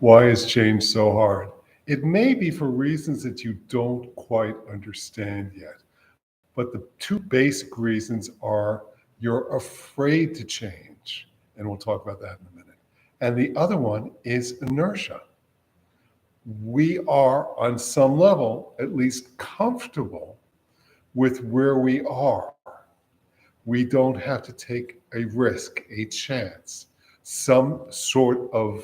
Why is change so hard? It may be for reasons that you don't quite understand yet, but the two basic reasons are you're afraid to change, and we'll talk about that in a minute. And the other one is inertia. We are, on some level, at least comfortable with where we are. We don't have to take a risk, a chance, some sort of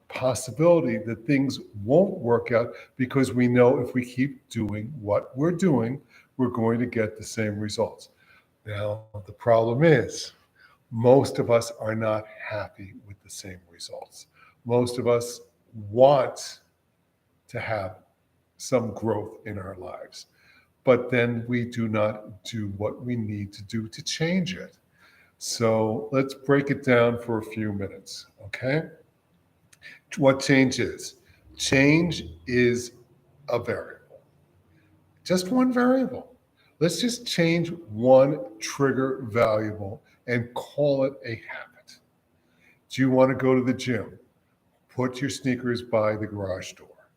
possibility that things won't work out because we know if we keep doing what we're doing, we're going to get the same results. Now, the problem is, most of us are not happy with the same results. Most of us want to have some growth in our lives, but then we do not do what we need to do to change it. So let's break it down for a few minutes, okay? What change is? Change is a variable, just one variable. Let's just change one trigger variable and call it a habit. Do you want to go to the gym? Put your sneakers by the garage door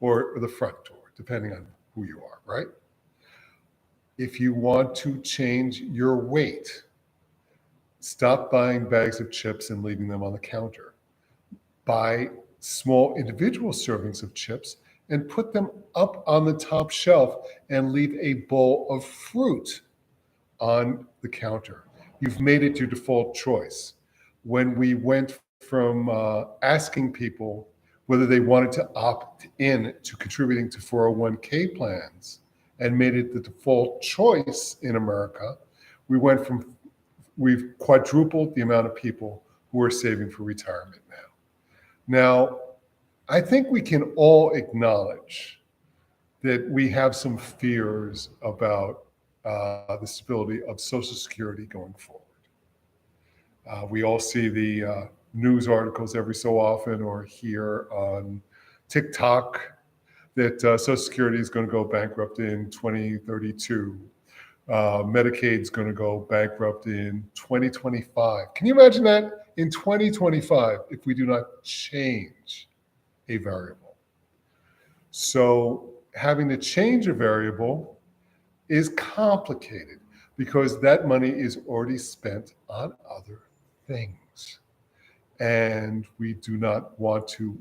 or the front door, depending on who you are, right? If you want to change your weight, stop buying bags of chips and leaving them on the counter. Buy small individual servings of chips and put them up on the top shelf and leave a bowl of fruit on the counter. You've made it your default choice. When we went from asking people whether they wanted to opt in to contributing to 401k plans and made it the default choice in America, we went from we've quadrupled the amount of people who are saving for retirement now. Now, I think we can all acknowledge that we have some fears about the stability of Social Security going forward. We all see the news articles every so often or hear on TikTok that Social Security is going to go bankrupt in 2032. Medicaid's going to go bankrupt in 2025. Can you imagine that? In 2025, if we do not change a variable. So having to change a variable is complicated because that money is already spent on other things. And we do not want to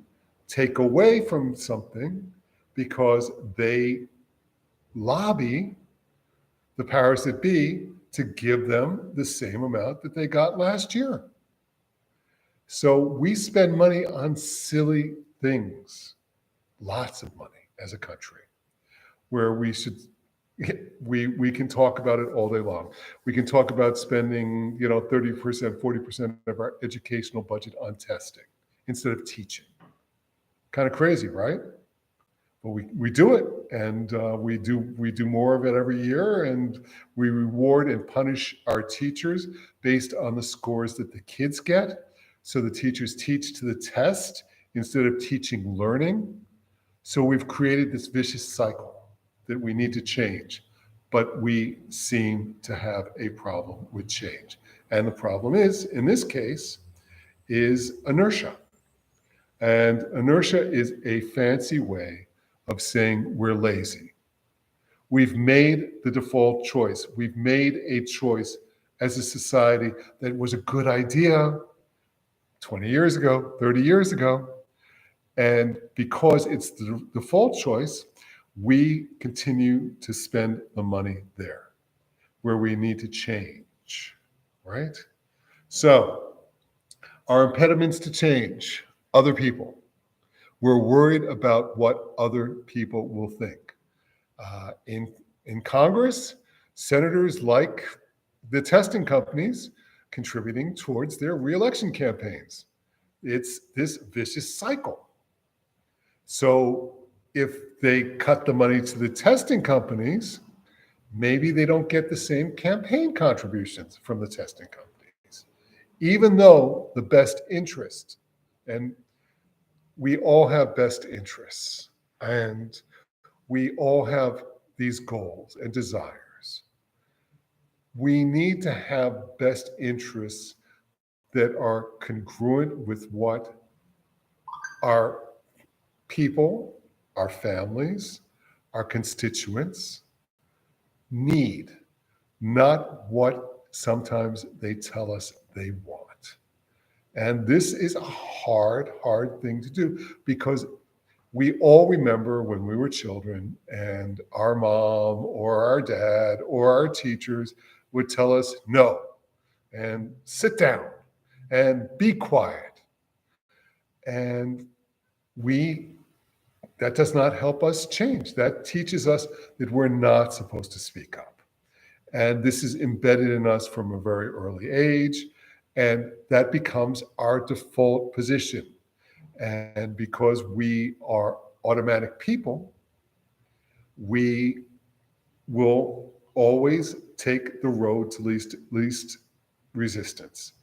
take away from something because they lobby the powers that be to give them the same amount that they got last year. So we spend money on silly things, lots of money as a country, where we can talk about it all day long. We can talk about spending 30%, 40% of our educational budget on testing instead of teaching. Kind of crazy, right? But we do it, and we do more of it every year, and we reward and punish our teachers based on the scores that the kids get. So the teachers teach to the test instead of teaching learning. So we've created this vicious cycle that we need to change, but we seem to have a problem with change. And the problem is, in this case, is inertia. And inertia is a fancy way of saying we're lazy. We've made the default choice. We've made a choice as a society that was a good idea 20 years ago, 30 years ago. And because it's the default choice, we continue to spend the money there where we need to change, right? So, our impediments to change, other people. We're worried about what other people will think. In Congress, senators like the testing companies contributing towards their reelection campaigns. It's this vicious cycle. So if they cut the money to the testing companies, maybe they don't get the same campaign contributions from the testing companies, even though the best interest, and we all have best interests, and we all have these goals and desires. We need to have best interests that are congruent with what Our people, our families, our constituents need, not what sometimes they tell us they want. And this is a hard, hard thing to do because we all remember when we were children and our mom or our dad or our teachers would tell us no and sit down and be quiet. And we that does not help us change. That teaches us that we're not supposed to speak up. And this is embedded in us from a very early age. And that becomes our default position. And because we are automatic people, we will always take the road to least resistance.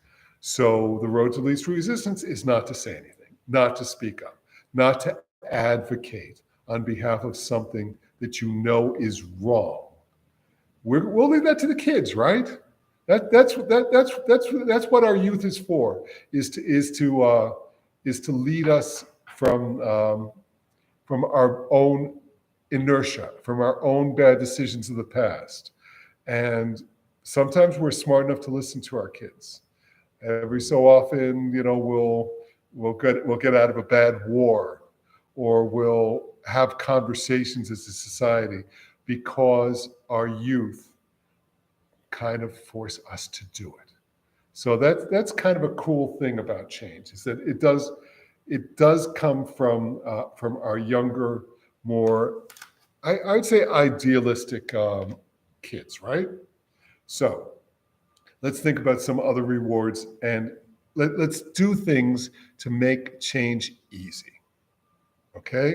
So the road to least resistance is not to say anything, not to speak up, not to advocate on behalf of something that you know is wrong. We'll leave that to the kids, right? That's what our youth is for, is to lead us from our own inertia, from our own bad decisions of the past. And sometimes we're smart enough to listen to our kids. Every so often, we'll get out of a bad war, or we'll have conversations as a society because our youth kind of force us to do it. So that's kind of a cool thing about change, is that it does come from our younger, more, I'd say, idealistic kids, right? So let's think about some other rewards, and let's do things to make change easy. Okay,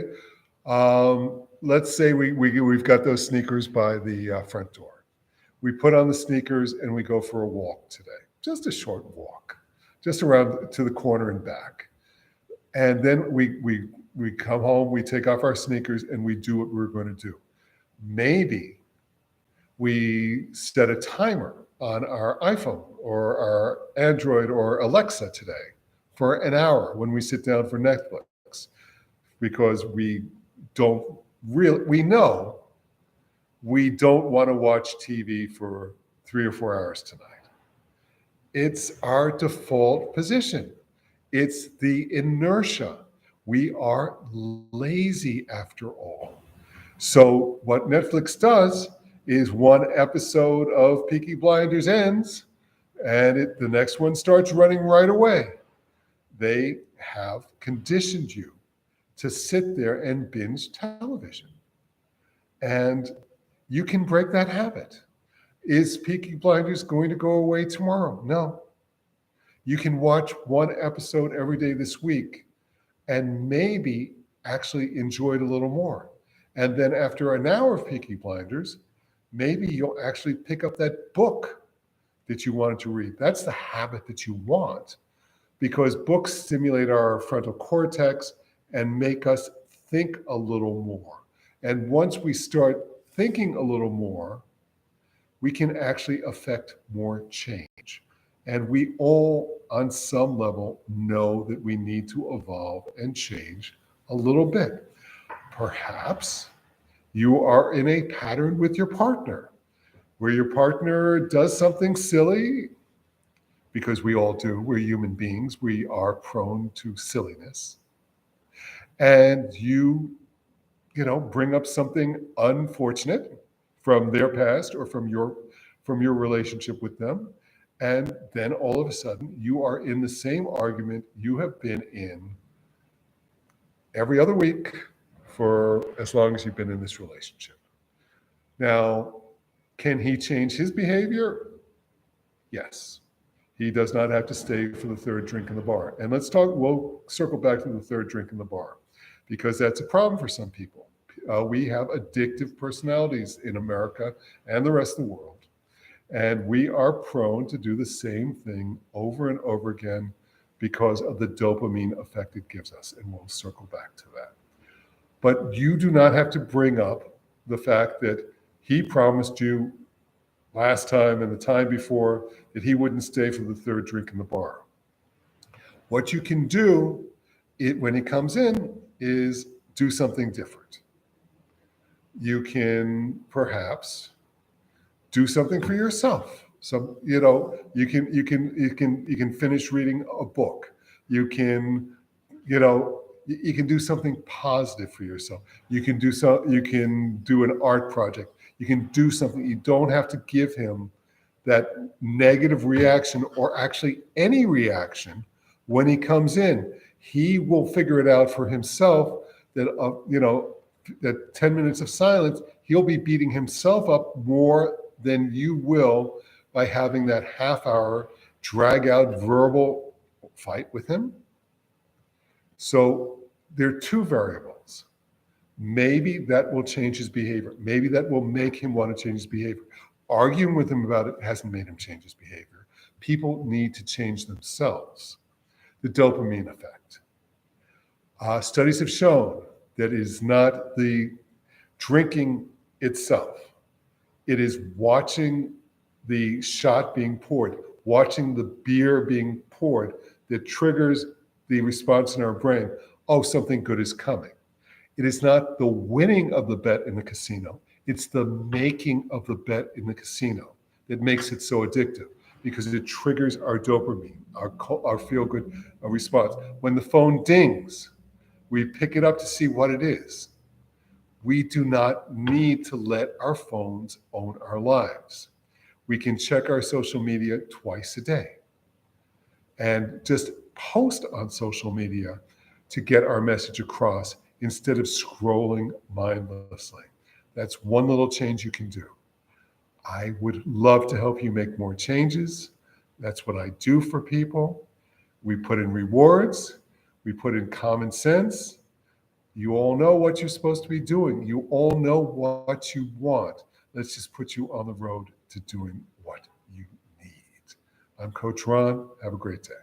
let's say we've got those sneakers by the front door. We put on the sneakers and we go for a walk today, just a short walk, just around to the corner and back. And then we come home, we take off our sneakers, and we do what we're going to do. Maybe we set a timer on our iPhone or our Android or Alexa today for an hour when we sit down for Netflix, because we know we don't want to watch TV for 3 or 4 hours tonight. It's our default position. It's the inertia. We are lazy after all. So what Netflix does is, one episode of Peaky Blinders ends and the next one starts running right away. They have conditioned you to sit there and binge television. And you can break that habit. Is Peaky Blinders going to go away tomorrow? No. You can watch one episode every day this week and maybe actually enjoy it a little more. And then after an hour of Peaky Blinders, maybe you'll actually pick up that book that you wanted to read. That's the habit that you want, because books stimulate our frontal cortex and make us think a little more. And once we start thinking a little more, we can actually affect more change. And we all, on some level, know that we need to evolve and change a little bit. Perhaps you are in a pattern with your partner, where your partner does something silly, because we all do. We're human beings. We are prone to silliness. And you bring up something unfortunate from their past or from your relationship with them. And then all of a sudden, you are in the same argument you have been in every other week for as long as you've been in this relationship. Now, can he change his behavior? Yes. He does not have to stay for the third drink in the bar. And we'll circle back to the third drink in the bar, because that's a problem for some people. We have addictive personalities in America and the rest of the world. And we are prone to do the same thing over and over again because of the dopamine effect it gives us. And we'll circle back to that. But you do not have to bring up the fact that he promised you last time and the time before that he wouldn't stay for the third drink in the bar. What you can do when he comes in is do something different. You can perhaps do something for yourself. So, you can finish reading a book. You can, you can do something positive for yourself. You can do an art project. You can do something. You don't have to give him that negative reaction, or actually any reaction, when he comes in. He will figure it out for himself that, that 10 minutes of silence, he'll be beating himself up more than you will by having that half hour drag out verbal fight with him. So there are two variables. Maybe that will change his behavior. Maybe that will make him want to change his behavior. Arguing with him about it hasn't made him change his behavior. People need to change themselves. The dopamine effect. Studies have shown that it is not the drinking itself. It is watching the shot being poured, watching the beer being poured, that triggers the response in our brain. Oh, something good is coming. It is not the winning of the bet in the casino. It's the making of the bet in the casino that makes it so addictive, because it triggers our dopamine, our feel-good response. When the phone dings, we pick it up to see what it is. We do not need to let our phones own our lives. We can check our social media twice a day and just post on social media to get our message across instead of scrolling mindlessly. That's one little change you can do. I would love to help you make more changes. That's what I do for people. We put in rewards. We put in common sense. You all know what you're supposed to be doing. You all know what you want. Let's just put you on the road to doing what you need. I'm Coach Ron. Have a great day.